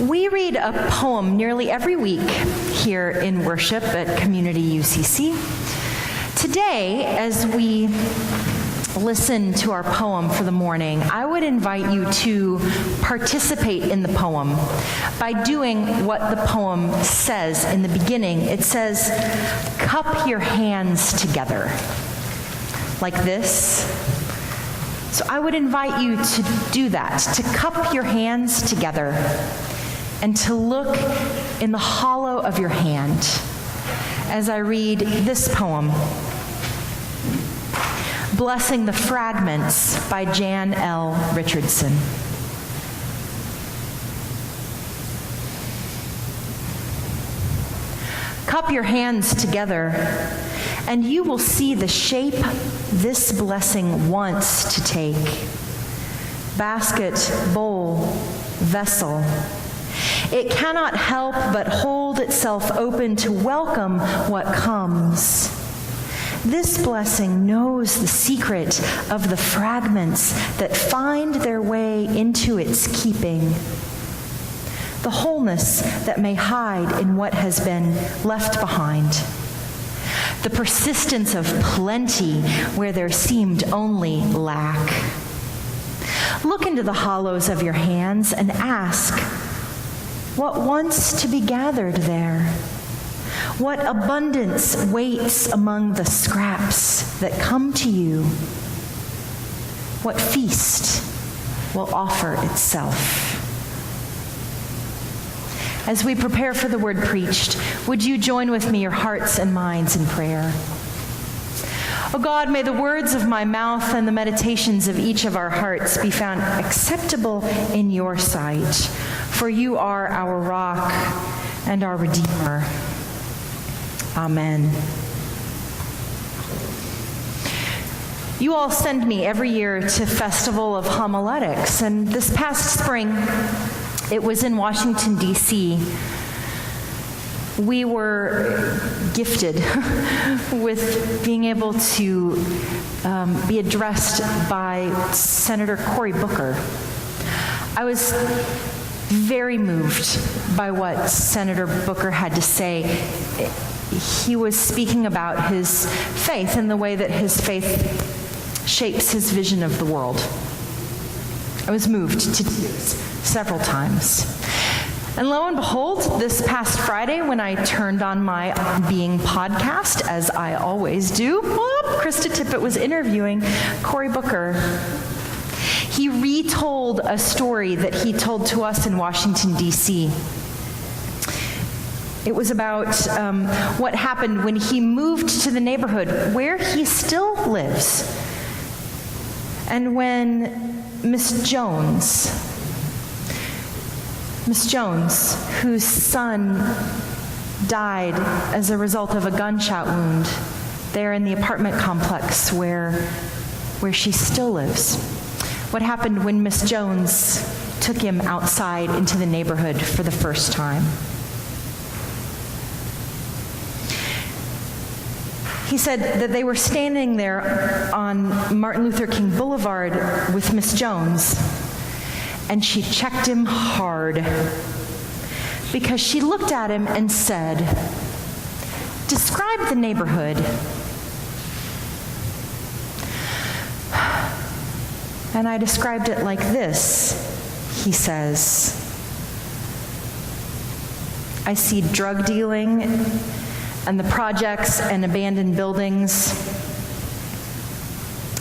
We read a poem nearly every week here in worship at Community UCC. Today, as we listen to our poem for the morning, I would invite you to participate in the poem by doing what the poem says in the beginning. It says, "Cup your hands together," like this. So I would invite you to do that, to cup your hands together and to look in the hollow of your hand as I read this poem, Blessing the Fragments by Jan L. Richardson. Cup your hands together, and you will see the shape this blessing wants to take. Basket, bowl, vessel. It cannot help but hold itself open to welcome what comes. This blessing knows the secret of the fragments that find their way into its keeping, the wholeness that may hide in what has been left behind, the persistence of plenty where there seemed only lack. Look into the hollows of your hands and ask, what wants to be gathered there? What abundance waits among the scraps that come to you? What feast will offer itself? As we prepare for the word preached, would you join with me your hearts and minds in prayer? O God, may the words of my mouth and the meditations of each of our hearts be found acceptable in your sight, for you are our rock and our Redeemer. Amen. You all send me every year to Festival of Homiletics, and this past spring, it was in Washington, D.C. We were gifted with being able to be addressed by Senator Cory Booker. I was very moved by what Senator Booker had to say. He was speaking about his faith and the way that his faith shapes his vision of the world. I was moved to tears several times. And lo and behold, this past Friday, when I turned on my Being podcast, as I always do, Krista Tippett was interviewing Cory Booker. He retold a story that he told to us in Washington, D.C. It was about what happened when he moved to the neighborhood where he still lives. And when Miss Jones, whose son died as a result of a gunshot wound there in the apartment complex where she still lives. What happened when Miss Jones took him outside into the neighborhood for the first time. He said that they were standing there on Martin Luther King Boulevard with Miss Jones, and she checked him hard because she looked at him and said, "Describe the neighborhood." And I described it like this, he says. "I see drug dealing and the projects and abandoned buildings."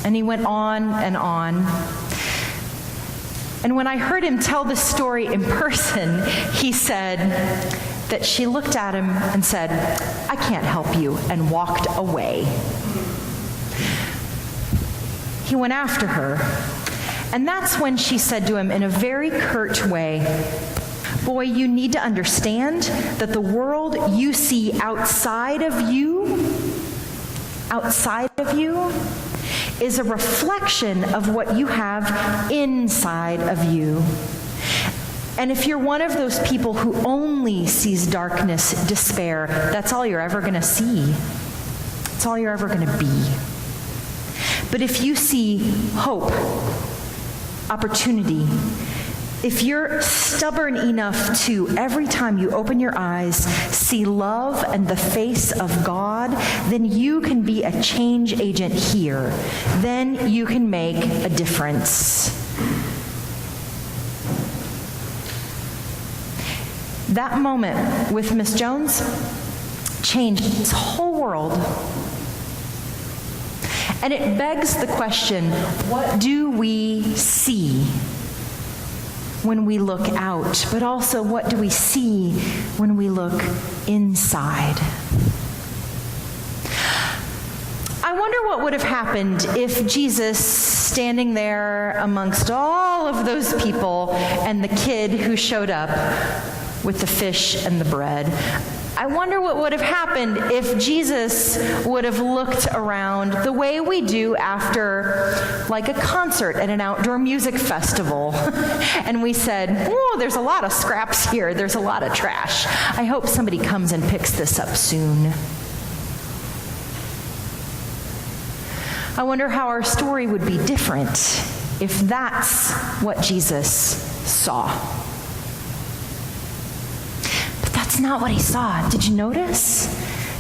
And he went on and on. And when I heard him tell this story in person, he said that she looked at him and said, "I can't help you," and walked away. He went after her, and that's when she said to him in a very curt way, "Boy, you need to understand that the world you see outside of you is a reflection of what you have inside of you. And if you're one of those people who only sees darkness, despair, that's all you're ever going to see. It's all you're ever going to be. But if you see hope, opportunity, If you're stubborn enough to, every time you open your eyes, see love and the face of God, then you can be a change agent here. Then you can make a difference. That moment with Miss Jones changed this whole world. And it begs the question, what do we see when we look out? But also, what do we see when we look inside? I wonder what would have happened if Jesus, standing there amongst all of those people, and the kid who showed up with the fish and the bread, I wonder what would have happened if Jesus would have looked around the way we do after, like, a concert at an outdoor music festival. And we said, oh, there's a lot of scraps here. There's a lot of trash. I hope somebody comes and picks this up soon. I wonder how our story would be different if that's what Jesus saw. That's not what he saw. Did you notice?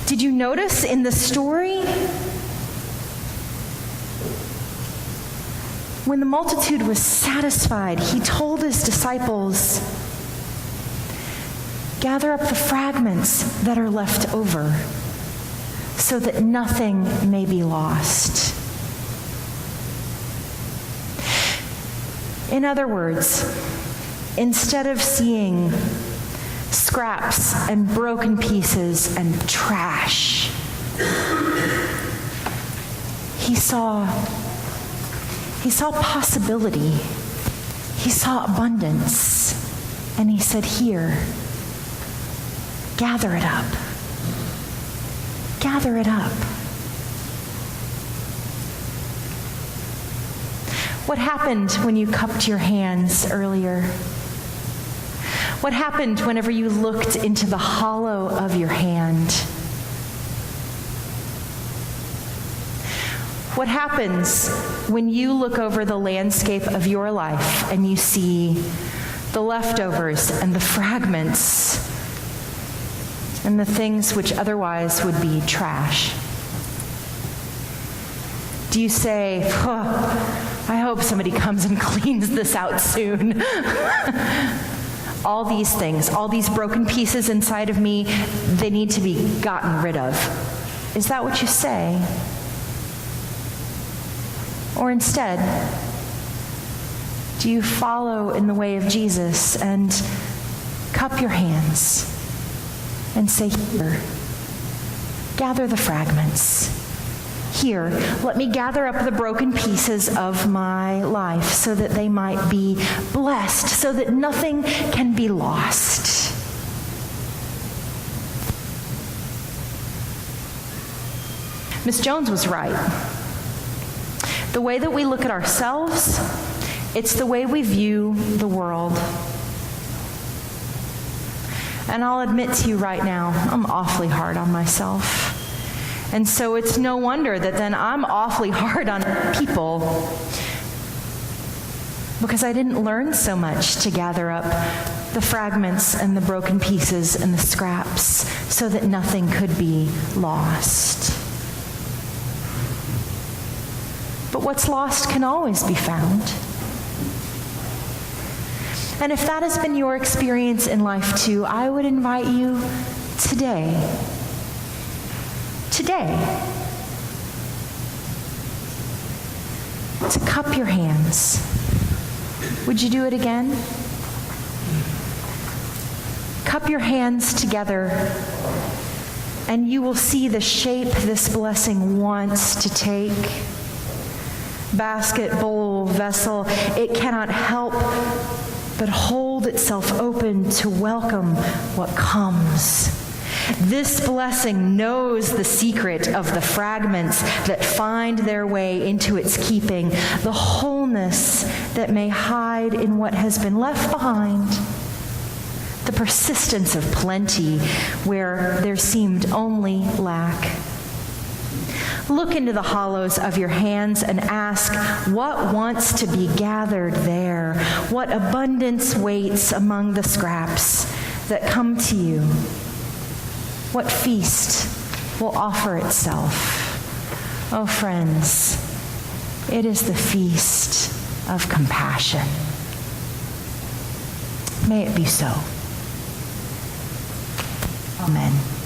Did you notice in the story? When the multitude was satisfied, he told his disciples, gather up the fragments that are left over so that nothing may be lost. In other words, instead of seeing scraps and broken pieces and trash, he saw possibility. He saw abundance. And he said, here, gather it up. Gather it up. What happened when you cupped your hands earlier? What happened whenever you looked into the hollow of your hand? What happens when you look over the landscape of your life and you see the leftovers and the fragments and the things which otherwise would be trash? Do you say, oh, I hope somebody comes and cleans this out soon? All these things, all these broken pieces inside of me, they need to be gotten rid of. Is that what you say? Or instead, do you follow in the way of Jesus and cup your hands and say, here, gather the fragments. Here, let me gather up the broken pieces of my life so that they might be blessed, so that nothing can be lost. Miss Jones was right. The way that we look at ourselves, it's the way we view the world. And I'll admit to you right now, I'm awfully hard on myself. And so it's no wonder that then I'm awfully hard on people, because I didn't learn so much to gather up the fragments and the broken pieces and the scraps so that nothing could be lost. But what's lost can always be found. And if that has been your experience in life too, I would invite you today, to cup your hands. Would you do it again? Cup your hands together, and you will see the shape this blessing wants to take. Basket, bowl, vessel, it cannot help but hold itself open to welcome what comes. This blessing knows the secret of the fragments that find their way into its keeping, the wholeness that may hide in what has been left behind, the persistence of plenty where there seemed only lack. Look into the hollows of your hands and ask what wants to be gathered there, what abundance waits among the scraps that come to you. What feast will offer itself? Oh, friends, it is the feast of compassion. May it be so. Amen.